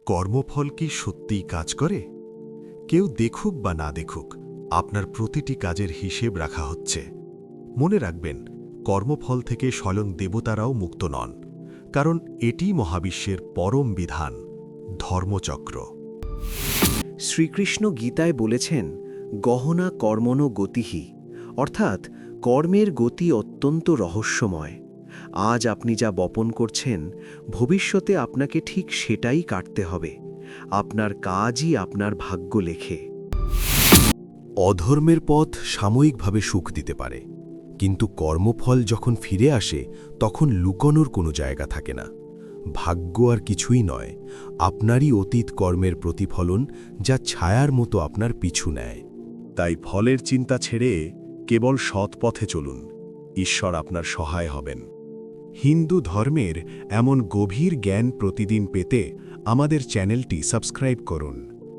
কর্মফল কি সত্যিই কাজ করে? কেউ দেখুক বা না দেখুক, আপনার প্রতিটি কাজের হিসেব রাখা হচ্ছে। মনে রাখবেন, কর্মফল থেকে স্বয়ং দেবতারাও মুক্ত নন, কারণ এটি মহাবিশ্বের পরম বিধান, ধর্মচক্র। শ্রীকৃষ্ণ গীতায় বলেছেন, গহনা কর্মণ গতিহি, অর্থাৎ কর্মের গতি অত্যন্ত রহস্যময়। আজ আপনি যা বপন করছেন, ভবিষ্যতে আপনাকে ঠিক সেটাই কাটতে হবে। আপনার কাজই আপনার ভাগ্য লেখে। অধর্মের পথ সাময়িকভাবে সুখ দিতে পারে, কিন্তু কর্মফল যখন ফিরে আসে তখন লুকোনোর কোনো জায়গা থাকে না। ভাগ্য আর কিছুই নয়, আপনারই অতীত কর্মের প্রতিফলন, যা ছায়ার মতো আপনার পিছু নেয়। তাই ফলের চিন্তা ছেড়ে কেবল সৎ পথে চলুন, ঈশ্বর আপনার সহায় হবেন। হিন্দু ধর্মের এমন গভীর জ্ঞান প্রতিদিন পেতে আমাদের চ্যানেলটি সাবস্ক্রাইব করুন।